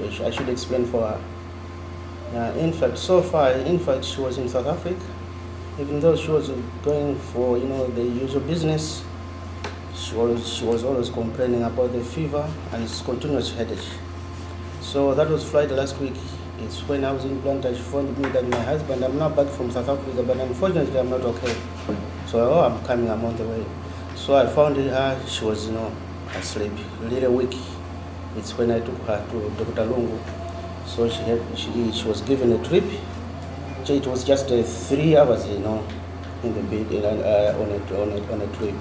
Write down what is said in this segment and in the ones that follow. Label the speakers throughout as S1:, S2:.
S1: I should explain for her. In fact, so far, she was in South Africa. Even though she was going for, the usual business, she was always complaining about the fever and its continuous headache. So that was Friday last week. It's when I was in Blantyre, she phoned me that my husband, I'm now back from South Africa, but unfortunately I'm not okay. So, I'm coming, I'm on the way. So I found her, she was, asleep, a little weak. It's when I took her to Dr. Lungu. So she was given a trip. It was just 3 hours, in the bed on a trip.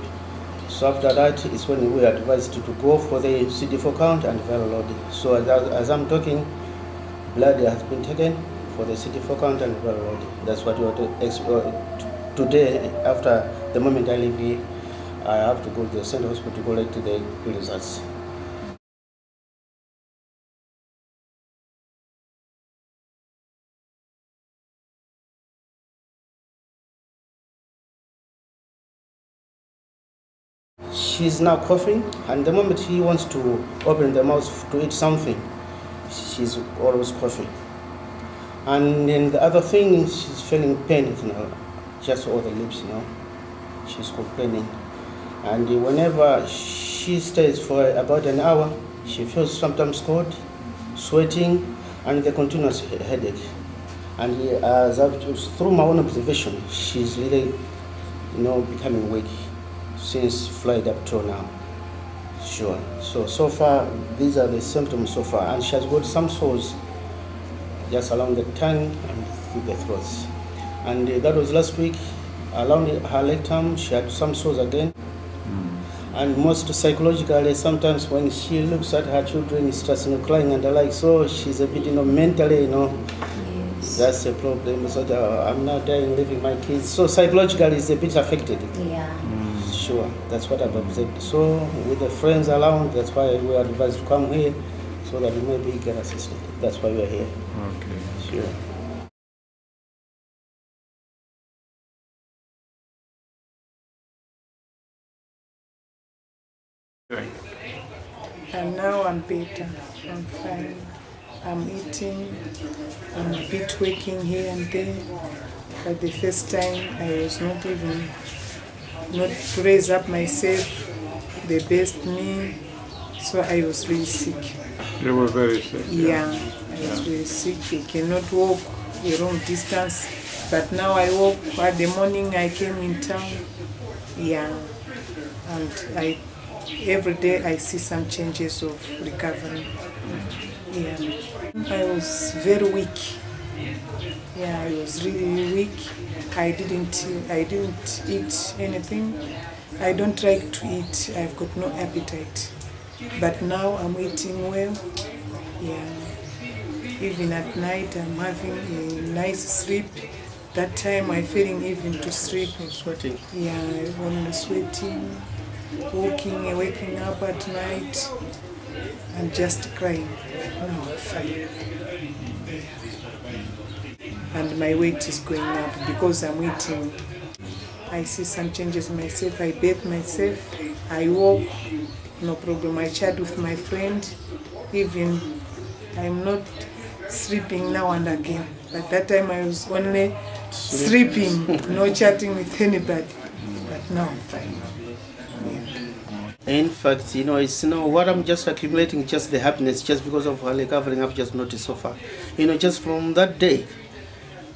S1: So after that, it's when we were advised to go for the CD4 count and viral load. So as I'm talking, blood has been taken for the CD4 count and viral load. That's what we want to explore today. After the moment I leave here, I have to go to the center hospital to collect the results. She's now coughing, and the moment she wants to open the mouth to eat something, she's always coughing. And then the other thing, she's feeling pain, just all the lips, she's complaining. And whenever she stays for about an hour, she feels sometimes cold, sweating, and the continuous headache. And through my own observation, she's really, becoming weak since flight up till now. Sure. So far, these are the symptoms so far. And she has got some sores just along the tongue and through the throat. And that was last week. Along her rectum, she had some sores again. And most psychologically, sometimes when she looks at her children, she starts crying and the like. So she's a bit, mentally,
S2: Yes.
S1: That's a problem. So I'm now dying, leaving my kids. So psychologically, it's a bit affected.
S2: Yeah.
S1: Sure, that's what I've observed. So with the friends around, that's why we are advised to come here, so that we maybe get assisted. That's why we are here.
S3: Okay.
S1: Sure.
S4: And now I'm better. I'm fine. I'm eating. I'm a bit working here and there. But the first time I was not to raise up myself, the best me. So I was really sick.
S3: You were very sick.
S4: Yeah, I was really sick. I cannot walk a long distance. But now I walk. At the morning I came in town. Yeah. And every day I see some changes of recovery. Yeah. I was very weak. Yeah, I was really weak. I didn't eat anything. I don't like to eat. I've got no appetite. But now I'm eating well. Yeah. Even at night I'm having a nice sleep. That time I'm feeling even to sleep.
S1: Sweating.
S4: Yeah, I'm sweating, waking up at night and just crying. No, I'm fine. And my weight is going up because I'm eating. I see some changes in myself. I bathe myself. I walk. No problem. I chat with my friend. Even I'm not sleeping now and again. But that time I was only sleeping, no chatting with anybody. But now I'm fine. Yeah.
S1: In fact, it's what I'm just accumulating, just the happiness, just because of her recovering. I've just noticed so far. Just from that day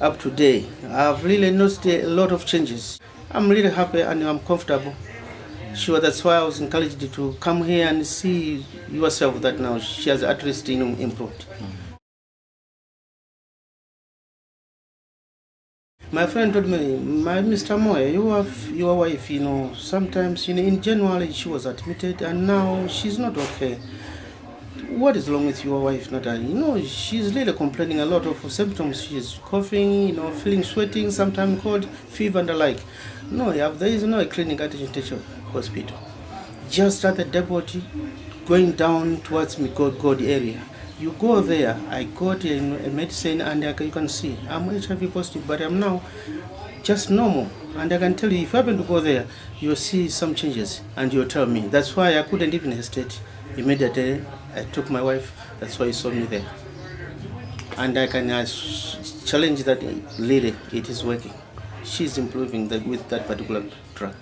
S1: up to today, I've really noticed a lot of changes. I'm really happy and I'm comfortable. Sure, that's why I was encouraged to come here and see yourself that now she has at least improved. My friend told me, Mr. Moye, you have your wife, sometimes, in January she was admitted and now she's not okay. What is wrong with your wife, Natalie? She's really complaining a lot of symptoms. She's coughing, feeling sweating, sometimes cold, fever and the like. No, there is no clinic at the hospital. Just at the depot, going down towards God area. You go there, I got a medicine and you can see I'm HIV positive, but I'm now just normal. And I can tell you, if you happen to go there, you'll see some changes and you'll tell me. That's why I couldn't even hesitate. Immediately, I took my wife. That's why you saw me there. And I can challenge that lady. It is working. She's improving with that particular drug.